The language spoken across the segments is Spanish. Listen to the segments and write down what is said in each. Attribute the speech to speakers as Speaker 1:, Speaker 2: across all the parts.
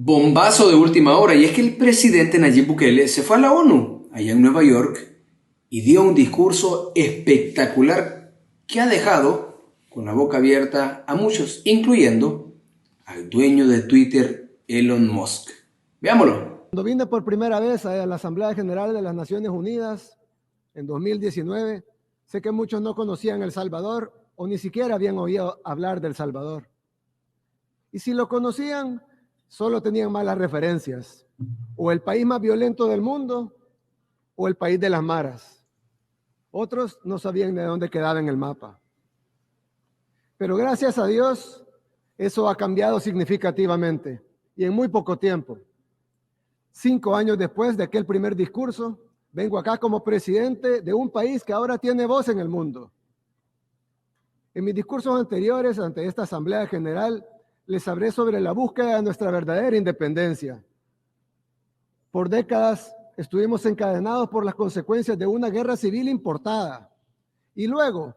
Speaker 1: Bombazo de última hora, y es que el presidente Nayib Bukele se fue a la ONU, allá en Nueva York, y dio un discurso espectacular que ha dejado con la boca abierta a muchos, incluyendo al dueño de Twitter, Elon Musk. Veámoslo.
Speaker 2: Cuando vine por primera vez a la Asamblea General de las Naciones Unidas en 2019, sé que muchos no conocían El Salvador o ni siquiera habían oído hablar de El Salvador. Y si lo conocían, solo tenían malas referencias, o el país más violento del mundo, o el país de las maras. Otros no sabían de dónde quedaba en el mapa. Pero gracias a Dios, eso ha cambiado significativamente, y en muy poco tiempo. 5 años después de aquel primer discurso, vengo acá como presidente de un país que ahora tiene voz en el mundo. En mis discursos anteriores ante esta Asamblea General, les hablé sobre la búsqueda de nuestra verdadera independencia. Por décadas estuvimos encadenados por las consecuencias de una guerra civil importada y luego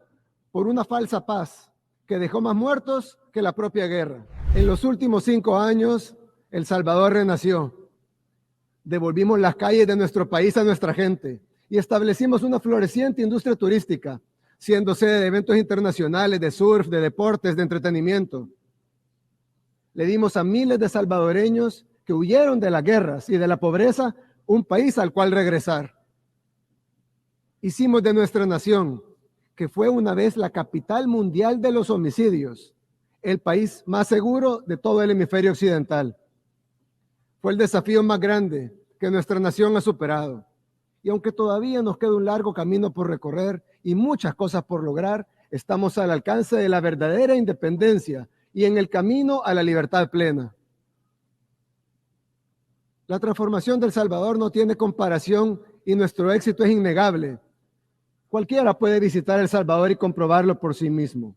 Speaker 2: por una falsa paz que dejó más muertos que la propia guerra. En los últimos 5 años, El Salvador renació. Devolvimos las calles de nuestro país a nuestra gente y establecimos una floreciente industria turística, siendo sede de eventos internacionales, de surf, de deportes, de entretenimiento. Le dimos a miles de salvadoreños que huyeron de las guerras y de la pobreza un país al cual regresar. Hicimos de nuestra nación, que fue una vez la capital mundial de los homicidios, el país más seguro de todo el hemisferio occidental. Fue el desafío más grande que nuestra nación ha superado. Y aunque todavía nos queda un largo camino por recorrer y muchas cosas por lograr, estamos al alcance de la verdadera independencia y en el camino a la libertad plena. La transformación de El Salvador no tiene comparación y nuestro éxito es innegable. Cualquiera puede visitar El Salvador y comprobarlo por sí mismo.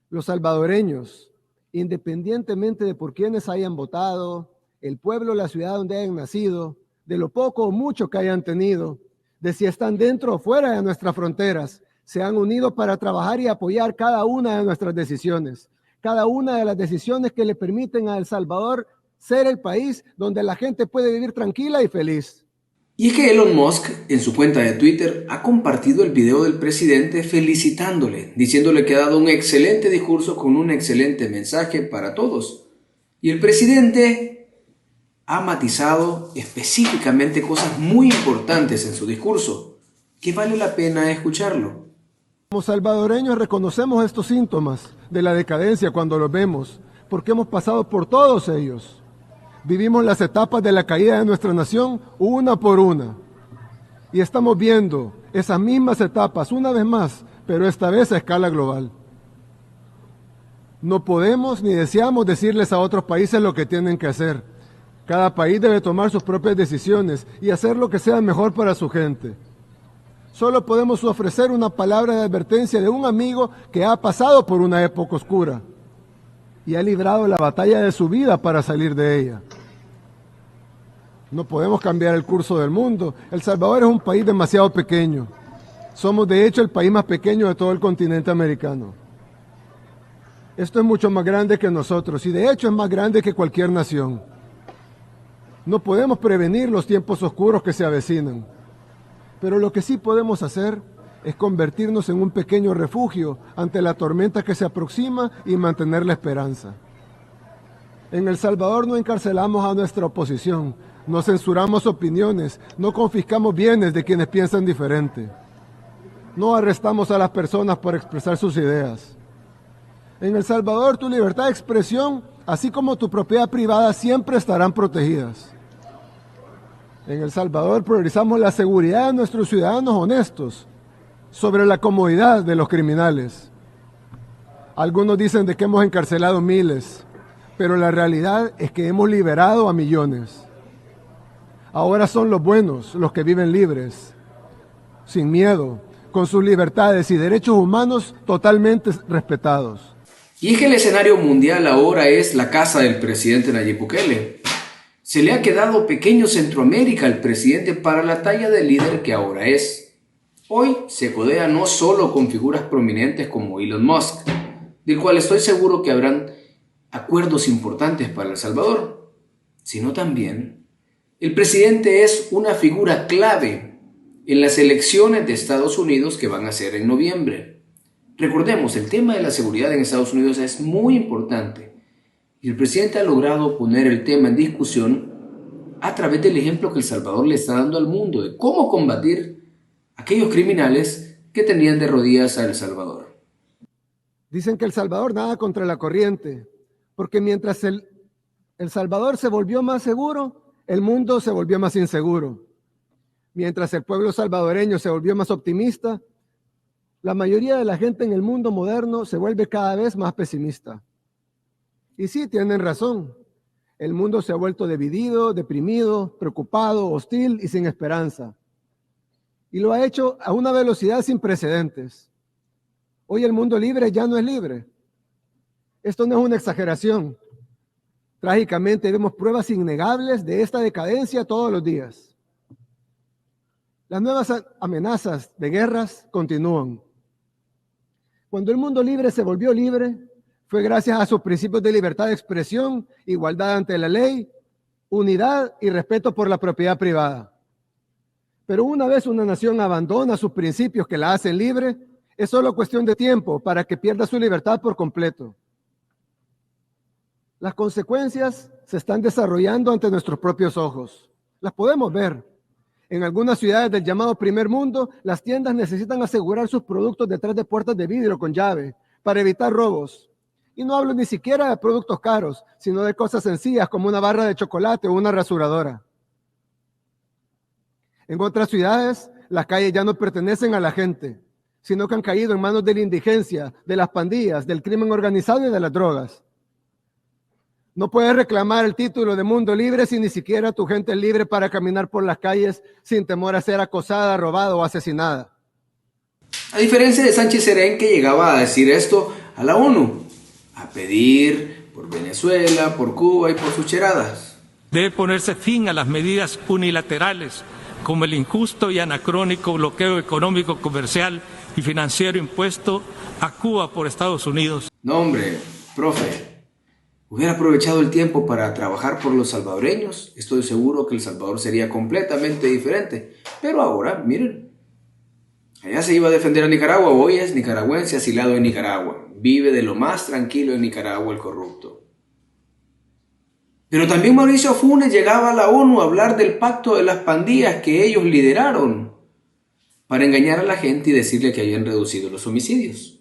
Speaker 2: Los salvadoreños, independientemente de por quienes hayan votado, el pueblo, la ciudad donde hayan nacido, de lo poco o mucho que hayan tenido, de si están dentro o fuera de nuestras fronteras, se han unido para trabajar y apoyar cada una de nuestras decisiones, cada una de las decisiones que le permiten a El Salvador ser el país donde la gente puede vivir tranquila y feliz.
Speaker 1: Y es que Elon Musk, en su cuenta de Twitter, ha compartido el video del presidente felicitándole, diciéndole que ha dado un excelente discurso con un excelente mensaje para todos. Y el presidente ha matizado específicamente cosas muy importantes en su discurso, que vale la pena escucharlo.
Speaker 2: Como salvadoreños reconocemos estos síntomas de la decadencia cuando los vemos, porque hemos pasado por todos ellos. Vivimos las etapas de la caída de nuestra nación una por una. Y estamos viendo esas mismas etapas una vez más, pero esta vez a escala global. No podemos ni deseamos decirles a otros países lo que tienen que hacer. Cada país debe tomar sus propias decisiones y hacer lo que sea mejor para su gente. Solo podemos ofrecer una palabra de advertencia de un amigo que ha pasado por una época oscura y ha librado la batalla de su vida para salir de ella. No podemos cambiar el curso del mundo. El Salvador es un país demasiado pequeño. Somos de hecho el país más pequeño de todo el continente americano. Esto es mucho más grande que nosotros y de hecho es más grande que cualquier nación. No podemos prevenir los tiempos oscuros que se avecinan. Pero lo que sí podemos hacer es convertirnos en un pequeño refugio ante la tormenta que se aproxima y mantener la esperanza. En El Salvador no encarcelamos a nuestra oposición, no censuramos opiniones, no confiscamos bienes de quienes piensan diferente. No arrestamos a las personas por expresar sus ideas. En El Salvador tu libertad de expresión, así como tu propiedad privada, siempre estarán protegidas. En El Salvador priorizamos la seguridad de nuestros ciudadanos honestos sobre la comodidad de los criminales. Algunos dicen de que hemos encarcelado miles, pero la realidad es que hemos liberado a millones. Ahora son los buenos los que viven libres, sin miedo, con sus libertades y derechos humanos totalmente respetados.
Speaker 1: Y es que el escenario mundial ahora es la casa del presidente Nayib Bukele. Se le ha quedado pequeño Centroamérica al presidente para la talla de líder que ahora es. Hoy se codea no solo con figuras prominentes como Elon Musk, del cual estoy seguro que habrán acuerdos importantes para El Salvador, sino también el presidente es una figura clave en las elecciones de Estados Unidos que van a ser en noviembre. Recordemos, el tema de la seguridad en Estados Unidos es muy importante y el presidente ha logrado poner el tema en discusión a través del ejemplo que El Salvador le está dando al mundo de cómo combatir a aquellos criminales que tenían de rodillas a El Salvador.
Speaker 2: Dicen que El Salvador nada contra la corriente, porque mientras El Salvador se volvió más seguro, el mundo se volvió más inseguro. Mientras el pueblo salvadoreño se volvió más optimista, la mayoría de la gente en el mundo moderno se vuelve cada vez más pesimista. Y sí, tienen razón. El mundo se ha vuelto dividido, deprimido, preocupado, hostil y sin esperanza. Y lo ha hecho a una velocidad sin precedentes. Hoy el mundo libre ya no es libre. Esto no es una exageración. Trágicamente vemos pruebas innegables de esta decadencia todos los días. Las nuevas amenazas de guerras continúan. Cuando el mundo libre se volvió libre, fue gracias a sus principios de libertad de expresión, igualdad ante la ley, unidad y respeto por la propiedad privada. Pero una vez una nación abandona sus principios que la hacen libre, es solo cuestión de tiempo para que pierda su libertad por completo. Las consecuencias se están desarrollando ante nuestros propios ojos. Las podemos ver. En algunas ciudades del llamado primer mundo, las tiendas necesitan asegurar sus productos detrás de puertas de vidrio con llave para evitar robos. Y no hablo ni siquiera de productos caros, sino de cosas sencillas como una barra de chocolate o una rasuradora. En otras ciudades, las calles ya no pertenecen a la gente, sino que han caído en manos de la indigencia, de las pandillas, del crimen organizado y de las drogas. No puedes reclamar el título de mundo libre si ni siquiera tu gente es libre para caminar por las calles sin temor a ser acosada, robada o asesinada.
Speaker 1: A diferencia de Sánchez Serén, que llegaba a decir esto a la ONU, a pedir por Venezuela, por Cuba y por sus cheradas.
Speaker 3: Debe ponerse fin a las medidas unilaterales como el injusto y anacrónico bloqueo económico, comercial y financiero impuesto a Cuba por Estados Unidos.
Speaker 1: No, hombre, profe. Hubiera aprovechado el tiempo para trabajar por los salvadoreños, estoy seguro que El Salvador sería completamente diferente. Pero ahora, miren, allá se iba a defender a Nicaragua, hoy es nicaragüense asilado en Nicaragua. Vive de lo más tranquilo en Nicaragua el corrupto. Pero también Mauricio Funes llegaba a la ONU a hablar del pacto de las pandillas que ellos lideraron para engañar a la gente y decirle que habían reducido los homicidios.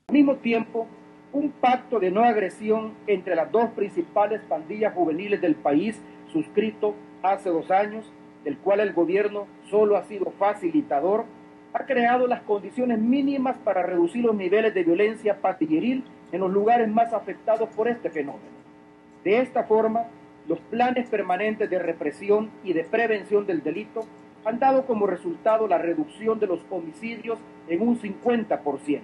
Speaker 4: Al mismo tiempo, un pacto de no agresión entre las dos principales pandillas juveniles del país, suscrito hace 2 años, del cual el gobierno solo ha sido facilitador, ha creado las condiciones mínimas para reducir los niveles de violencia pandilleril en los lugares más afectados por este fenómeno. De esta forma, los planes permanentes de represión y de prevención del delito han dado como resultado la reducción de los homicidios en un 50%.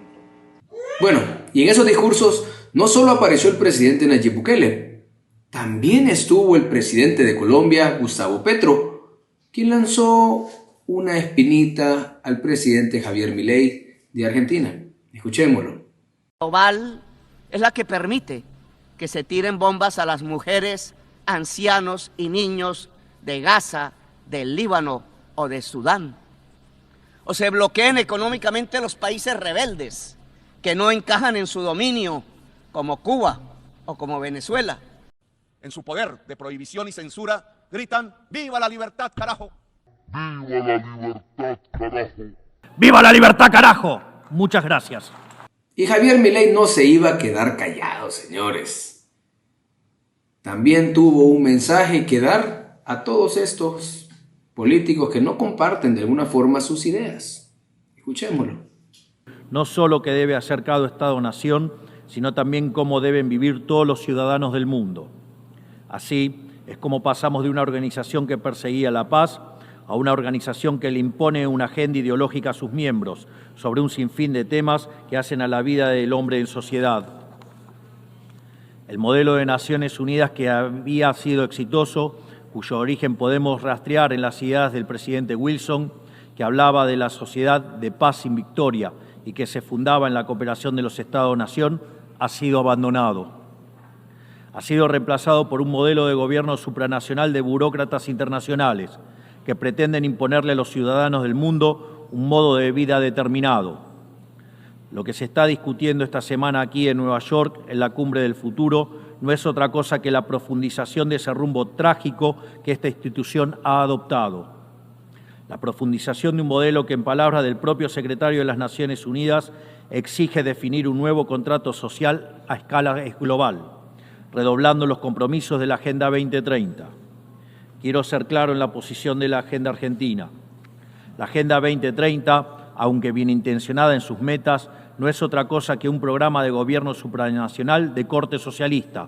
Speaker 1: Bueno, y en esos discursos no solo apareció el presidente Nayib Bukele, también estuvo el presidente de Colombia, Gustavo Petro, quien lanzó una espinita al presidente Javier Milei de Argentina. Escuchémoslo.
Speaker 5: Global es la que permite que se tiren bombas a las mujeres, ancianos y niños de Gaza, del Líbano o de Sudán. O se bloqueen económicamente los países rebeldes que no encajan en su dominio, como Cuba o como Venezuela.
Speaker 6: En su poder de prohibición y censura, gritan ¡viva la libertad, carajo!
Speaker 7: ¡Viva la libertad, carajo!
Speaker 8: ¡Viva la libertad, carajo! Muchas gracias.
Speaker 1: Y Javier Milei no se iba a quedar callado, señores. También tuvo un mensaje que dar a todos estos políticos que no comparten de alguna forma sus ideas. Escuchémoslo.
Speaker 8: No solo que debe hacer cada Estado-nación, sino también cómo deben vivir todos los ciudadanos del mundo. Así es como pasamos de una organización que perseguía la paz a una organización que le impone una agenda ideológica a sus miembros sobre un sinfín de temas que hacen a la vida del hombre en sociedad. El modelo de Naciones Unidas que había sido exitoso, cuyo origen podemos rastrear en las ideas del presidente Wilson, que hablaba de la sociedad de paz sin victoria y que se fundaba en la cooperación de los Estados-nación, ha sido abandonado. ha sido reemplazado por un modelo de gobierno supranacional de burócratas internacionales que pretenden imponerle a los ciudadanos del mundo un modo de vida determinado. Lo que se está discutiendo esta semana aquí en Nueva York, en la Cumbre del Futuro, no es otra cosa que la profundización de ese rumbo trágico que esta institución ha adoptado. La profundización de un modelo que, en palabras del propio secretario de las Naciones Unidas, exige definir un nuevo contrato social a escala global, redoblando los compromisos de la Agenda 2030. Quiero ser claro en la posición de la Agenda Argentina. La Agenda 2030, aunque bien intencionada en sus metas, no es otra cosa que un programa de gobierno supranacional de corte socialista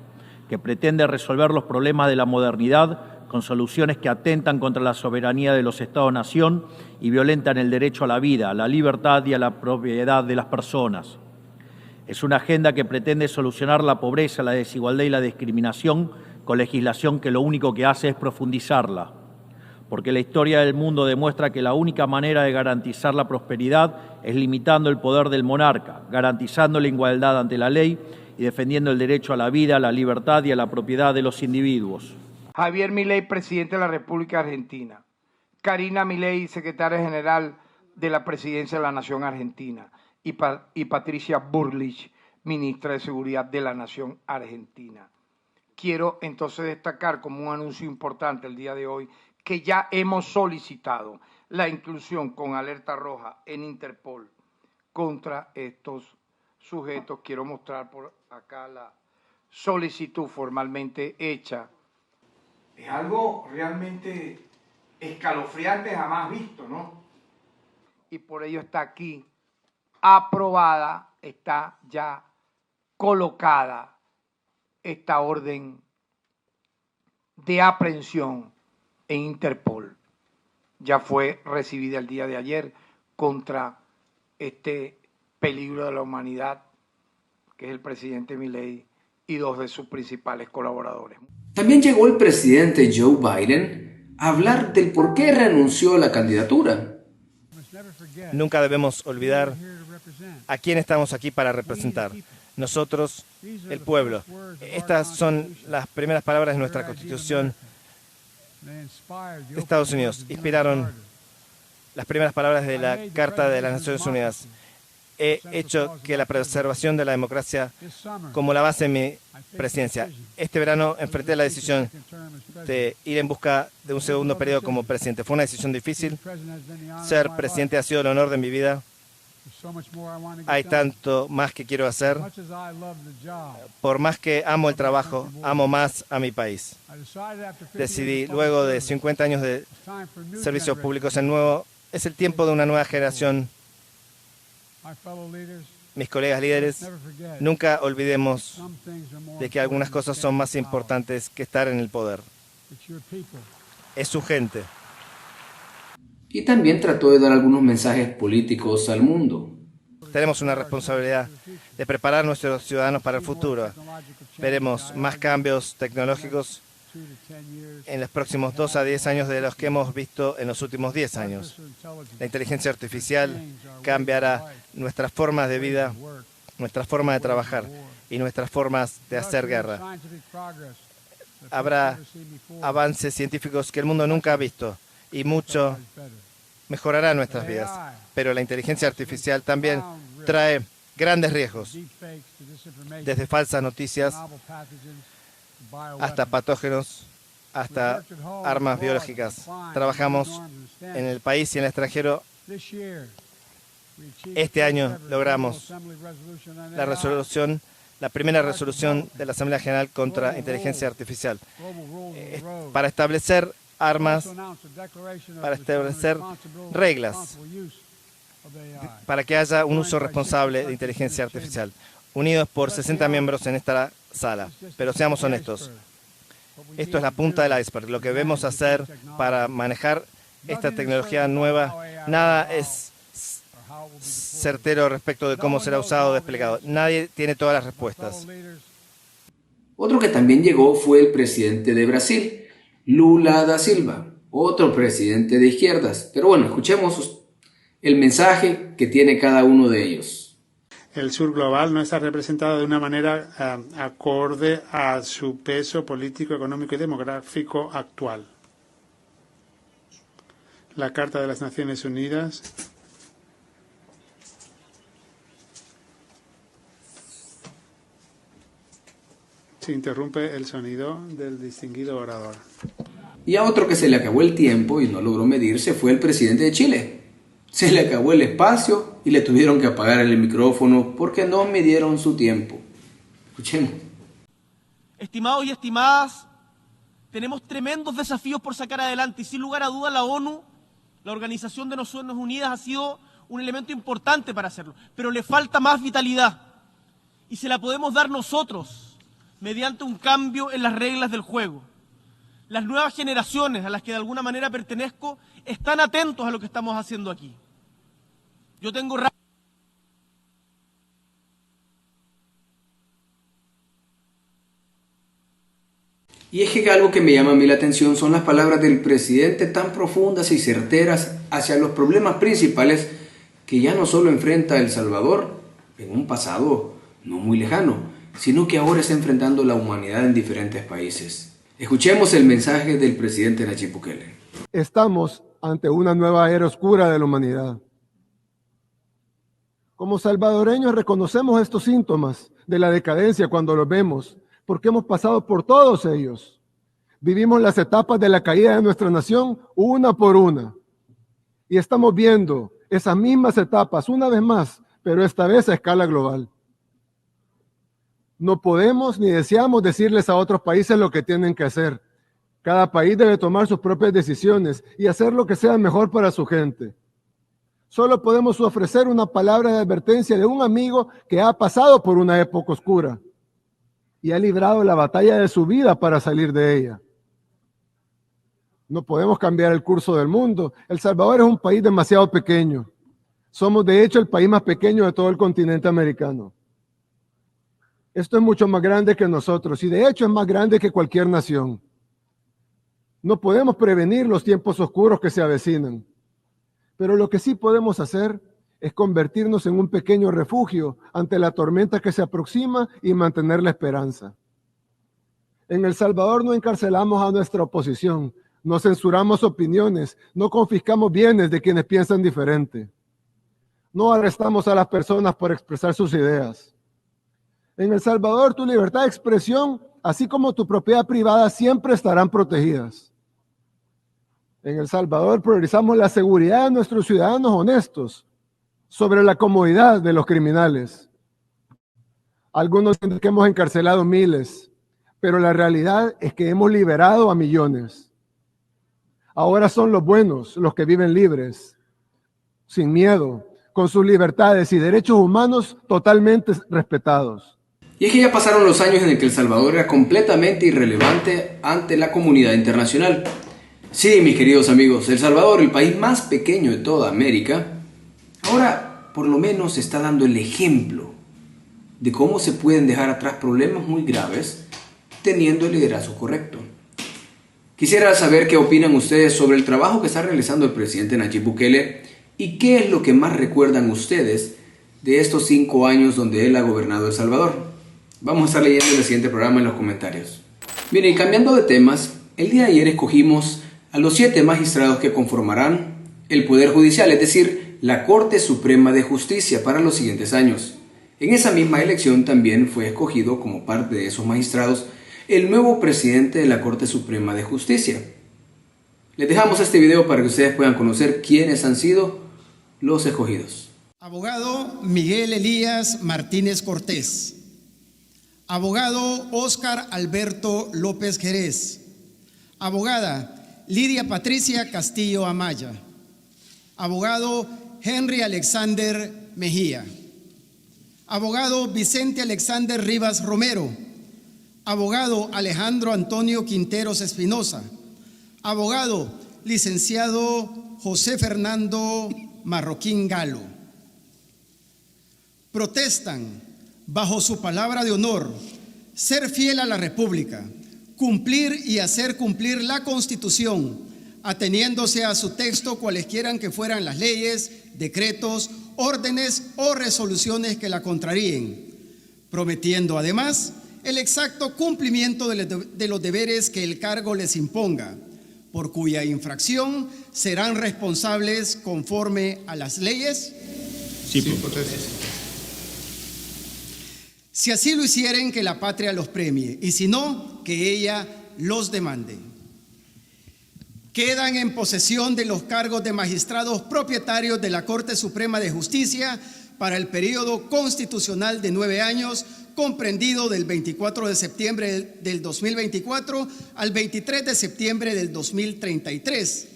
Speaker 8: que pretende resolver los problemas de la modernidad con soluciones que atentan contra la soberanía de los Estados-nación y violentan el derecho a la vida, a la libertad y a la propiedad de las personas. Es una agenda que pretende solucionar la pobreza, la desigualdad y la discriminación con legislación que lo único que hace es profundizarla. Porque la historia del mundo demuestra que la única manera de garantizar la prosperidad es limitando el poder del monarca, garantizando la igualdad ante la ley y defendiendo el derecho a la vida, a la libertad y a la propiedad de los individuos.
Speaker 9: Javier Milei, presidente de la República Argentina. Karina Milei, secretaria general de la Presidencia de la Nación Argentina. Y Patricia Bullrich, ministra de Seguridad de la Nación Argentina. Quiero entonces destacar como un anuncio importante el día de hoy que ya hemos solicitado la inclusión con alerta roja en Interpol contra estos sujetos. Quiero mostrar por acá la solicitud formalmente hecha. Es algo realmente escalofriante, jamás visto, ¿no? Y por ello está aquí, aprobada, está ya colocada esta orden de aprehensión en Interpol. Ya fue recibida el día de ayer contra este peligro de la humanidad, que es el presidente Milei y dos de sus principales colaboradores.
Speaker 1: También llegó el presidente Joe Biden a hablar del por qué renunció a la candidatura.
Speaker 10: Nunca debemos olvidar a quién estamos aquí para representar. Nosotros, el pueblo. Estas son las primeras palabras de nuestra Constitución de Estados Unidos. Inspiraron las primeras palabras de la Carta de las Naciones Unidas. He hecho que la preservación de la democracia como la base de mi presidencia. Este verano enfrenté la decisión de ir en busca de un segundo periodo como presidente. Fue una decisión difícil. Ser presidente ha sido el honor de mi vida. Hay tanto más que quiero hacer. Por más que amo el trabajo, amo más a mi país. Decidí, luego de 50 años de servicios públicos, es el tiempo de una nueva generación. Mis colegas líderes, nunca olvidemos de que algunas cosas son más importantes que estar en el poder. Es su gente.
Speaker 1: Y también trató de dar algunos mensajes políticos al mundo.
Speaker 10: Tenemos una responsabilidad de preparar a nuestros ciudadanos para el futuro. Veremos más cambios tecnológicos en los próximos 2 a 10 años de los que hemos visto en los últimos 10 años. La inteligencia artificial cambiará nuestras formas de vida, nuestra forma de trabajar y nuestras formas de hacer guerra. Habrá avances científicos que el mundo nunca ha visto y mucho mejorará nuestras vidas. Pero la inteligencia artificial también trae grandes riesgos, desde falsas noticias hasta patógenos, hasta armas biológicas. Trabajamos en el país y en el extranjero. Este año logramos la primera resolución de la Asamblea General contra inteligencia artificial para establecer armas, para establecer reglas, para que haya un uso responsable de inteligencia artificial. Unidos por 60 miembros en esta sala. Pero seamos honestos, esto es la punta del iceberg. Lo que debemos hacer para manejar esta tecnología nueva, nada es certero respecto de cómo será usado o desplegado. Nadie tiene todas las respuestas.
Speaker 1: Otro que también llegó fue el presidente de Brasil, Lula da Silva, otro presidente de izquierdas. Pero bueno, escuchemos el mensaje que tiene cada uno de ellos.
Speaker 11: el sur global no está representado de una manera acorde a su peso político, económico y demográfico actual. La Carta de las Naciones Unidas se interrumpe el sonido del distinguido orador.
Speaker 1: Y a otro que se le acabó el tiempo y no logró medirse fue el presidente de Chile. Se le acabó el espacio y le tuvieron que apagar el micrófono porque no midieron su tiempo. Escuchemos.
Speaker 12: Estimados y estimadas, tenemos tremendos desafíos por sacar adelante y sin lugar a dudas la ONU, la Organización de Naciones Unidas, ha sido un elemento importante para hacerlo, pero le falta más vitalidad y se la podemos dar nosotros mediante un cambio en las reglas del juego. Las nuevas generaciones a las que de alguna manera pertenezco están atentos a lo que estamos haciendo aquí. Yo tengo
Speaker 1: Y es que algo que me llama a mí la atención son las palabras del presidente tan profundas y certeras hacia los problemas principales que ya no solo enfrenta El Salvador en un pasado no muy lejano, sino que ahora está enfrentando la humanidad en diferentes países. Escuchemos el mensaje del presidente Nayib Bukele.
Speaker 2: Estamos ante una nueva era oscura de la humanidad. Como salvadoreños reconocemos estos síntomas de la decadencia cuando los vemos, porque hemos pasado por todos ellos. Vivimos las etapas de la caída de nuestra nación una por una. Y estamos viendo esas mismas etapas una vez más, pero esta vez a escala global. No podemos ni deseamos decirles a otros países lo que tienen que hacer. Cada país debe tomar sus propias decisiones y hacer lo que sea mejor para su gente. Solo podemos ofrecer una palabra de advertencia de un amigo que ha pasado por una época oscura y ha librado la batalla de su vida para salir de ella. No podemos cambiar el curso del mundo. El Salvador es un país demasiado pequeño. Somos de hecho el país más pequeño de todo el continente americano. Esto es mucho más grande que nosotros y de hecho es más grande que cualquier nación. No podemos prevenir los tiempos oscuros que se avecinan, pero lo que sí podemos hacer es convertirnos en un pequeño refugio ante la tormenta que se aproxima y mantener la esperanza. En El Salvador no encarcelamos a nuestra oposición, no censuramos opiniones, no confiscamos bienes de quienes piensan diferente. No arrestamos a las personas por expresar sus ideas. En El Salvador, tu libertad de expresión, así como tu propiedad privada, siempre estarán protegidas. En El Salvador priorizamos la seguridad de nuestros ciudadanos honestos sobre la comodidad de los criminales. Algunos dicen que hemos encarcelado miles, pero la realidad es que hemos liberado a millones. Ahora son los buenos los que viven libres, sin miedo, con sus libertades y derechos humanos totalmente respetados.
Speaker 1: Y es que ya pasaron los años en el que El Salvador era completamente irrelevante ante la comunidad internacional. Sí, mis queridos amigos, El Salvador, el país más pequeño de toda América, ahora por lo menos está dando el ejemplo de cómo se pueden dejar atrás problemas muy graves teniendo el liderazgo correcto. Quisiera saber qué opinan ustedes sobre el trabajo que está realizando el presidente Nayib Bukele y qué es lo que más recuerdan ustedes de estos 5 años donde él ha gobernado El Salvador. Vamos a estar leyendo el siguiente programa en los comentarios. Miren, cambiando de temas, el día de ayer escogimos a los 7 magistrados que conformarán el Poder Judicial, es decir, la Corte Suprema de Justicia para los siguientes años. En esa misma elección también fue escogido como parte de esos magistrados el nuevo presidente de la Corte Suprema de Justicia. Les dejamos este video para que ustedes puedan conocer quiénes han sido los escogidos.
Speaker 13: Abogado Miguel Elías Martínez Cortés. Abogado Óscar Alberto López Jerez. Abogada Lidia Patricia Castillo Amaya. Abogado Henry Alexander Mejía. Abogado Vicente Alexander Rivas Romero. Abogado Alejandro Antonio Quinteros Espinosa. Abogado licenciado José Fernando Marroquín Galo. Protestan bajo su palabra de honor, ser fiel a la República, cumplir y hacer cumplir la Constitución, ateniéndose a su texto cualesquieran que fueran las leyes, decretos órdenes o resoluciones que la contraríen, prometiendo además el exacto cumplimiento de los deberes que el cargo les imponga, por cuya infracción serán responsables conforme a las leyes.
Speaker 14: Sí, potencia.
Speaker 13: Si así lo hicieren, que la patria los premie, y si no, que ella los demande. Quedan en posesión de los cargos de magistrados propietarios de la Corte Suprema de Justicia para el periodo constitucional de 9 años, comprendido del 24 de septiembre del 2024 al 23 de septiembre del 2033.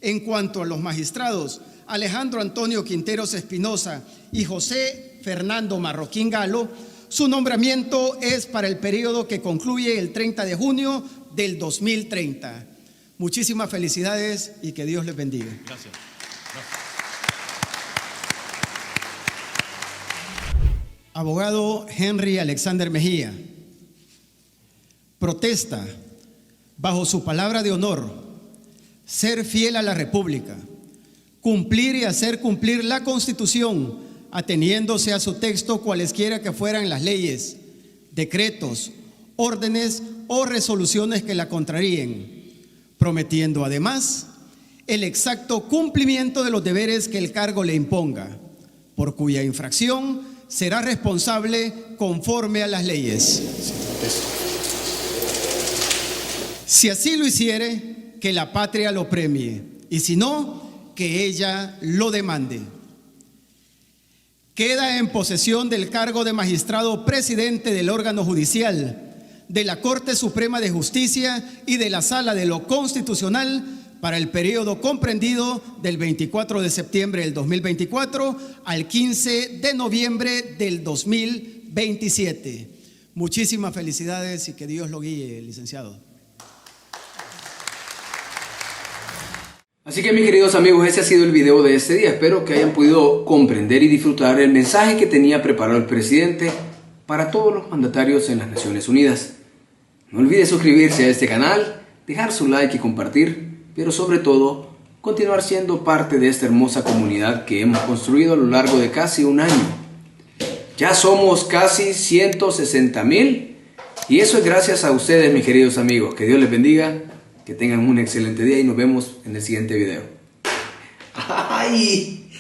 Speaker 13: En cuanto a los magistrados Alejandro Antonio Quinteros Espinosa y José Fernando Marroquín Galo, su nombramiento es para el periodo que concluye el 30 de junio del 2030. Muchísimas felicidades y que Dios les bendiga.
Speaker 14: Gracias.
Speaker 13: Abogado Henry Alexander Mejía, protesta bajo su palabra de honor, ser fiel a la República, cumplir y hacer cumplir la Constitución, ateniéndose a su texto cualesquiera que fueran las leyes, decretos, órdenes o resoluciones que la contraríen, prometiendo además el exacto cumplimiento de los deberes que el cargo le imponga, por cuya infracción será responsable conforme a las leyes. Si así lo hiciere, que la patria lo premie, y si no, que ella lo demande. Queda en posesión del cargo de magistrado presidente del órgano judicial, de la Corte Suprema de Justicia y de la Sala de lo Constitucional para el periodo comprendido del 24 de septiembre del 2024 al 15 de noviembre del 2027. Muchísimas felicidades y que Dios lo guíe, licenciado.
Speaker 1: Así que, mis queridos amigos, ese ha sido el video de este día. Espero que hayan podido comprender y disfrutar el mensaje que tenía preparado el presidente para todos los mandatarios en las Naciones Unidas. No olvide suscribirse a este canal, dejar su like y compartir, pero sobre todo, continuar siendo parte de esta hermosa comunidad que hemos construido a lo largo de casi un año. Ya somos casi 160,000 y eso es gracias a ustedes, mis queridos amigos. Que Dios les bendiga, que tengan un excelente día y nos vemos en el siguiente video. ¡Ay!